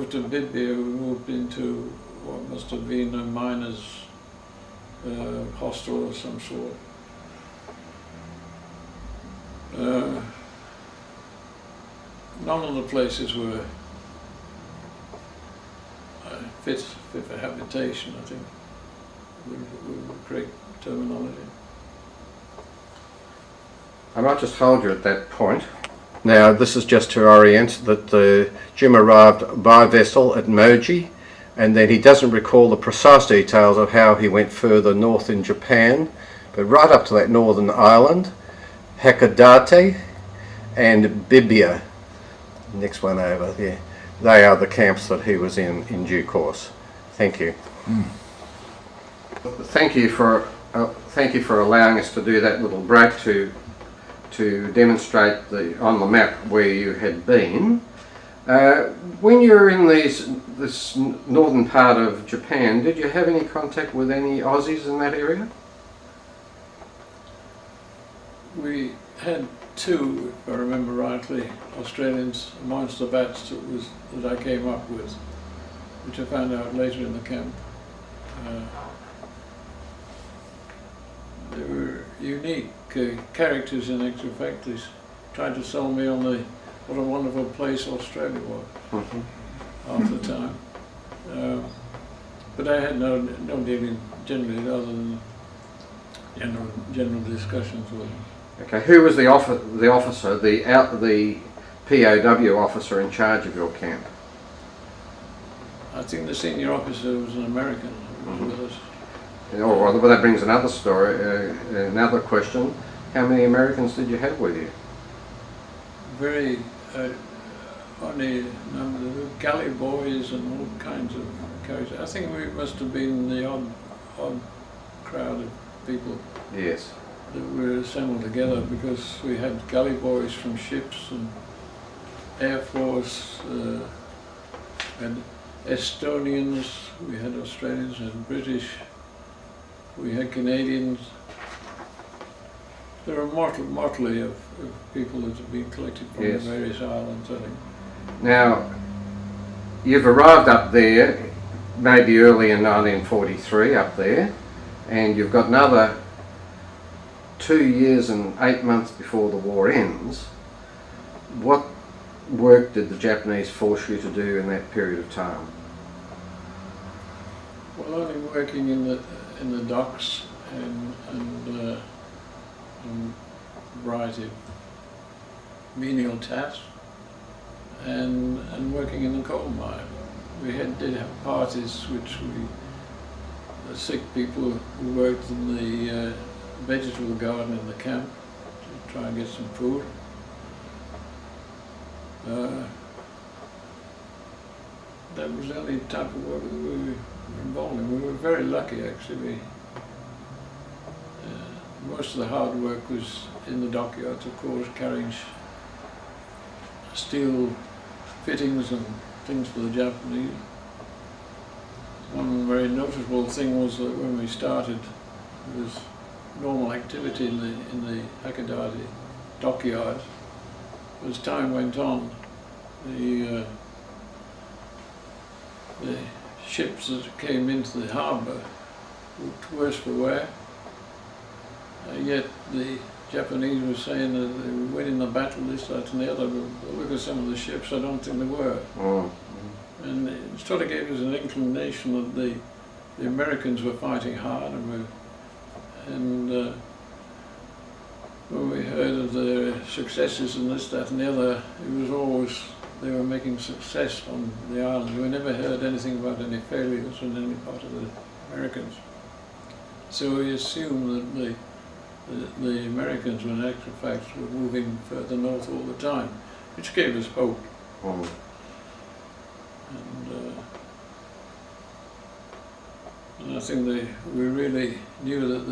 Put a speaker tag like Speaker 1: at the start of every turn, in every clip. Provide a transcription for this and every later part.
Speaker 1: moved to Bibai, we moved into what must have been a miners' hostel of some sort. None of the places were fit for habitation, I think, with the correct terminology.
Speaker 2: I might just hold you at that point. Now, this is just to orient that Jim arrived by vessel at Moji, and then he doesn't recall the precise details of how he went further north in Japan, but right up to that northern island, Hakodate and Bibai, next one over there, they are the camps that he was in due course. Thank you. Thank you for allowing us to do that little break to demonstrate on the map where you had been. When you were in this northern part of Japan, did you have any contact with any Aussies in that area?
Speaker 1: We had two, if I remember rightly, Australians amongst the batch that I came up with, which I found out later in the camp. They were unique characters in actual fact. They tried to sell me on what a wonderful place Australia was half the time. But I had no dealing generally other than general discussions with them.
Speaker 2: Okay, who was the officer, the POW officer in charge of your camp?
Speaker 1: I think the senior officer was an American who was with us.
Speaker 2: Oh, well, that brings another story, another question. How many Americans did you have with you?
Speaker 1: Very, only a number of galley boys and all kinds of characters. I think we must have been the odd crowd of people.
Speaker 2: Yes.
Speaker 1: That were assembled together, because we had galley boys from ships and Air Force, and Estonians, we had Australians and British, we had Canadians. There were a motley of people that have been collected from the various islands, I think.
Speaker 2: Now, you've arrived up there maybe early in 1943 up there, and you've got another 2 years and 8 months before the war ends. What work did the Japanese force you to do in that period of time?
Speaker 1: Well, only working in the docks and a variety of menial tasks, and working in the coal mine. We did have parties which the sick people who worked in the vegetable garden in the camp to try and get some food. That was the only type of work that we were involved in. We were very lucky, actually. Most of the hard work was in the dockyards, of course, carrying steel fittings and things for the Japanese. One very noticeable thing was that when we started, it was normal activity in the Hakodate dockyard. As time went on, the ships that came into the harbour looked worse for wear. Yet the Japanese were saying that they were winning the battle, this, that and the other, but look at some of the ships, I don't think they were. And it sort of gave us an inclination that the Americans were fighting hard, and when we heard of their successes and this, that and the other, it was always they were making success on the island. We never heard anything about any failures on any part of the Americans. So we assumed that the Americans, in actual fact, were moving further north all the time, which gave us hope. And I think we really knew that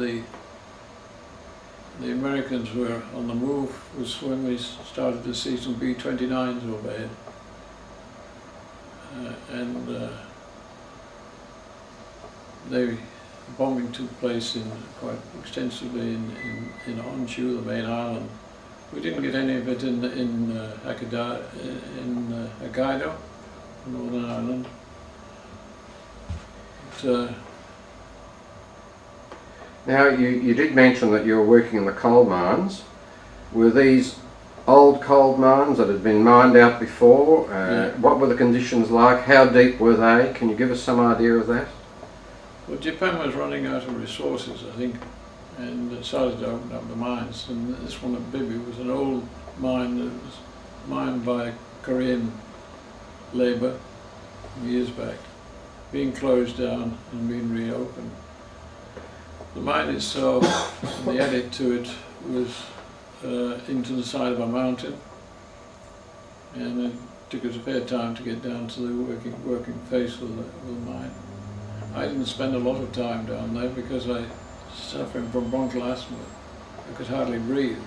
Speaker 1: the Americans were on the move was when we started to see some B-29s overhead. Bombing took place quite extensively in Honshu, the main island. We didn't get any of it in Hokkaido, Northern Ireland. But,
Speaker 2: now you did mention that you were working in the coal mines. Were these old coal mines that had been mined out before?
Speaker 1: Yeah.
Speaker 2: What were the conditions like? How deep were they? Can you give us some idea of that?
Speaker 1: well, Japan was running out of resources, I think, and decided to open up the mines. And this one at Bibai was an old mine that was mined by Korean labour years back, being closed down and being reopened. The mine itself, the edit to it, was into the side of a mountain, and it took us a fair time to get down to the working face of the mine. I didn't spend a lot of time down there because I was suffering from bronchial asthma. I could hardly breathe,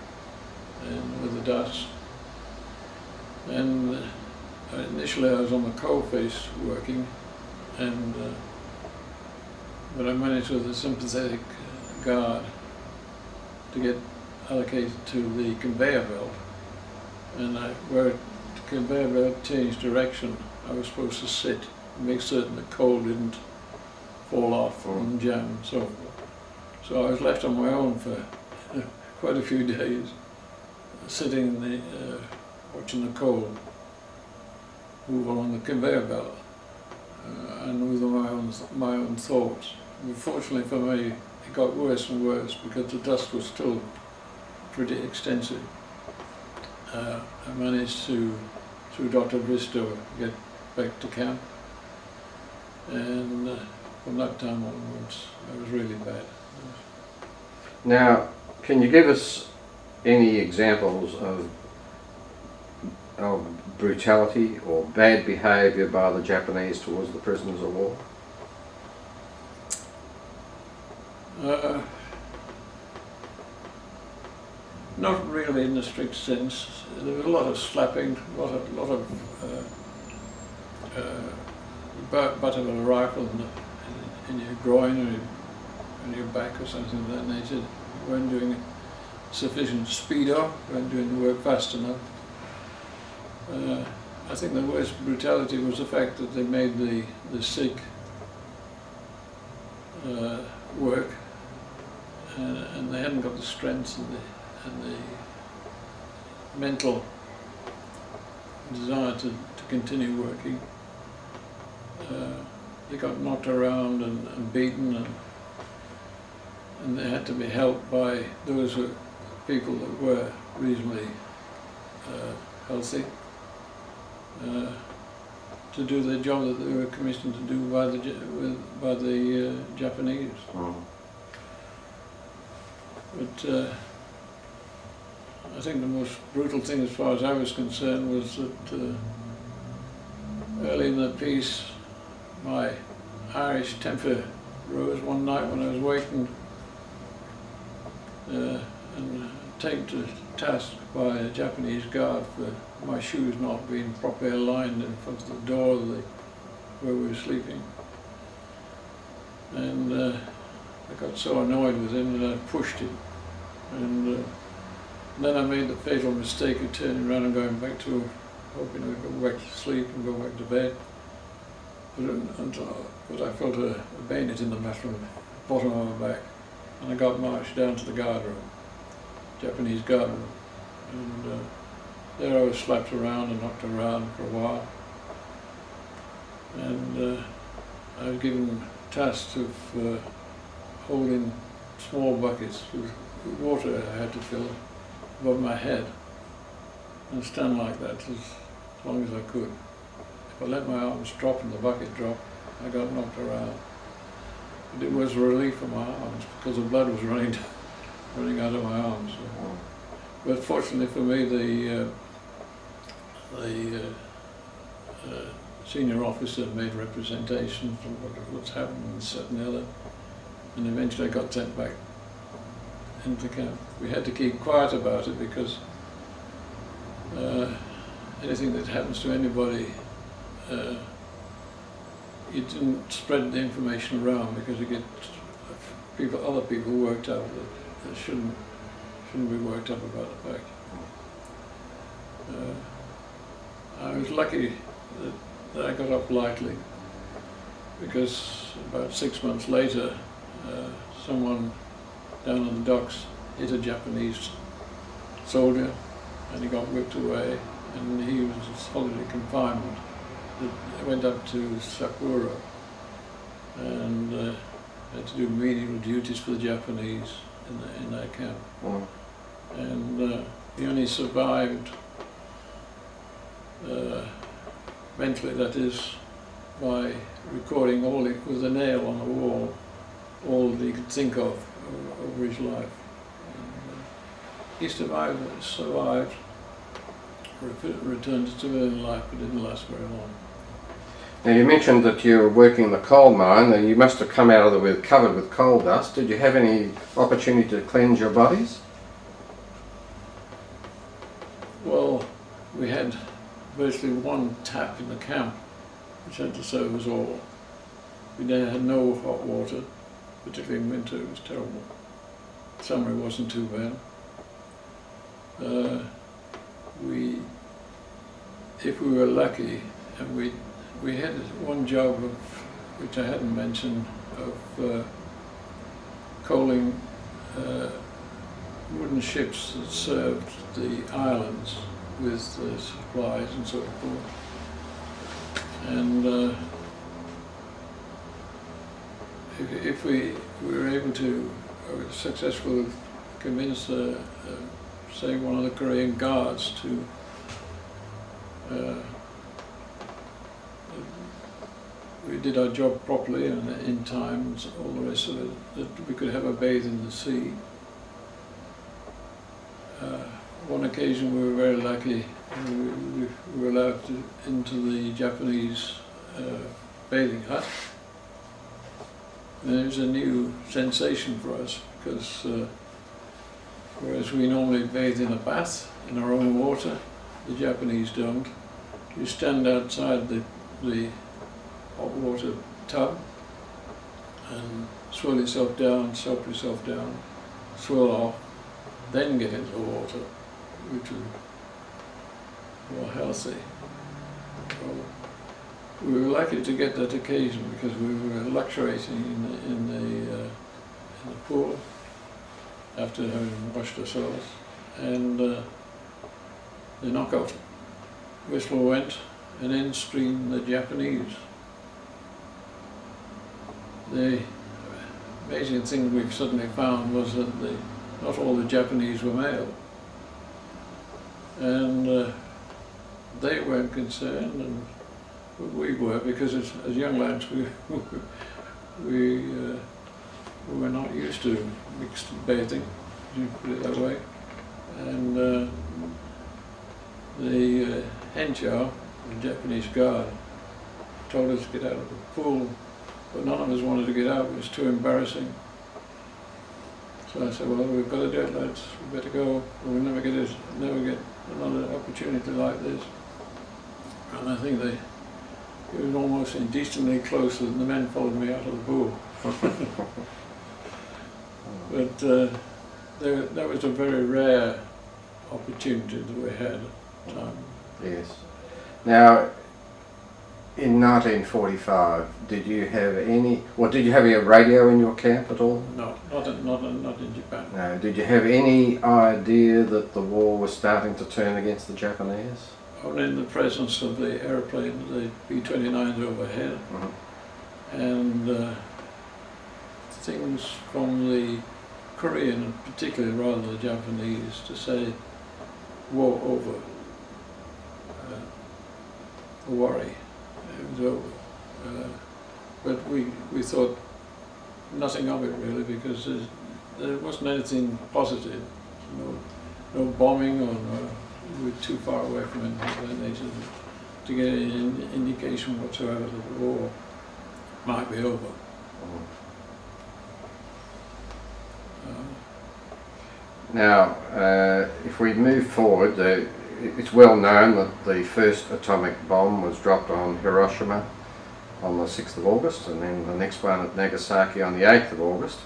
Speaker 1: and with the dust. And initially I was on the coal face working, and but I managed with a sympathetic guard to get allocated to the conveyor belt, and where the conveyor belt changed direction, I was supposed to sit and make certain the coal didn't fall off and jam and so forth. So I was left on my own for quite a few days, sitting in the, watching the coal move along the conveyor belt, and with my own thoughts. Unfortunately for me, it got worse and worse because the dust was still pretty extensive. I managed to, through Dr. Bristow, get back to camp, and from that time onwards, I was really bad.
Speaker 2: Now, can you give us any examples of brutality or bad behaviour by the Japanese towards the prisoners of war?
Speaker 1: Not really in the strict sense. There was a lot of slapping, a lot of butt of a rifle in your groin or in your back or something of that nature. You weren't doing sufficient speed up, weren't doing the work fast enough. I think the worst brutality was the fact that they made the sick work, and they hadn't got the strength and the mental desire to continue working. They got knocked around and beaten, and they had to be helped by those people that were reasonably healthy to do the job that they were commissioned to do by the Japanese.
Speaker 2: Mm.
Speaker 1: But I think the most brutal thing as far as I was concerned was that early in the piece my Irish temper rose one night when I was wakened and taken to task by a Japanese guard for my shoes not being properly aligned in front of the door of where we were sleeping. And I got so annoyed with him that I pushed him. And then I made the fatal mistake of turning around and going back to, hoping I'd go back to sleep and go back to bed. But I felt a bayonet in the bottom of my back, and I got marched down to the guard room, Japanese guard room. And there I was slapped around and knocked around for a while. And I was given tasks of holding small buckets with water I had to fill above my head and stand like that as long as I could. If I let my arms drop and the bucket drop, I got knocked around. But it was a relief for my arms because the blood was running out of my arms. But fortunately for me, the senior officer made representation for what's happened and this and the other, and eventually I got sent back into camp. We had to keep quiet about it because anything that happens to anybody, you didn't spread the information around because you get other people worked up that shouldn't be worked up about the fact. I was lucky that I got off lightly, because about 6 months later, someone down on the docks hit a Japanese soldier, and he got whipped away, and he was in solitary confinement. I went up to Sapporo and had to do menial duties for the Japanese in their camp.
Speaker 2: Mm.
Speaker 1: And he only survived mentally, that is, by recording all with a nail on the wall, all that he could think of over his life. And, he survived, returned to civilian life, but didn't last very long.
Speaker 2: Now you mentioned that you were working in the coal mine, and you must have come out of there covered with coal dust. Did you have any opportunity to cleanse your bodies?
Speaker 1: Well, we had virtually one tap in the camp, which had to serve us all. We had no hot water, particularly in winter. It was terrible. Summer it wasn't too bad. If we were lucky, and we had one job of, which I hadn't mentioned, of coaling wooden ships that served the islands with supplies and so forth. And if we were able to, successfully convince, say, one of the Korean guards to we did our job properly and in time and all the rest of it, that we could have a bathe in the sea. One occasion we were very lucky, we were allowed into the Japanese bathing hut. And it was a new sensation for us, because whereas we normally bathe in a bath in our own water, the Japanese don't. You stand outside the hot water tub and swirl yourself down, soap yourself down, swirl off, then get into the water, which is more healthy. So we were lucky to get that occasion, because we were luxuriating in the pool after having washed ourselves, and the knockout whistle went, and in streamed the Japanese. The amazing thing we've suddenly found was that not all the Japanese were male, and they weren't concerned, and we were, because as young lads we were not used to mixed bathing, you put it that way. And the henchao, the Japanese guard, told us to get out of the pool, but none of us wanted to get out. It was too embarrassing. So I said, well, we've got to do it, lads. We better go, or we'll never get another opportunity like this. And I think it was almost indecently close, and the men followed me out of the pool. But that was a very rare opportunity that we had at the time.
Speaker 2: Yes. Now, in 1945, did you have a radio in your camp at all?
Speaker 1: No, not in Japan.
Speaker 2: No. Did you have any idea that the war was starting to turn against the Japanese?
Speaker 1: Only in the presence of the airplane, the B-29s overhead, and things from the Korean, particularly rather than the Japanese, to say war over, a worry, it was over. But we thought nothing of it really, because there wasn't anything positive, no bombing, or we were too far away from anything to get any indication whatsoever that the war might be over.
Speaker 2: Now, if we move forward, it's well known that the first atomic bomb was dropped on Hiroshima on the 6th of August, and then the next one at Nagasaki on the 8th of August.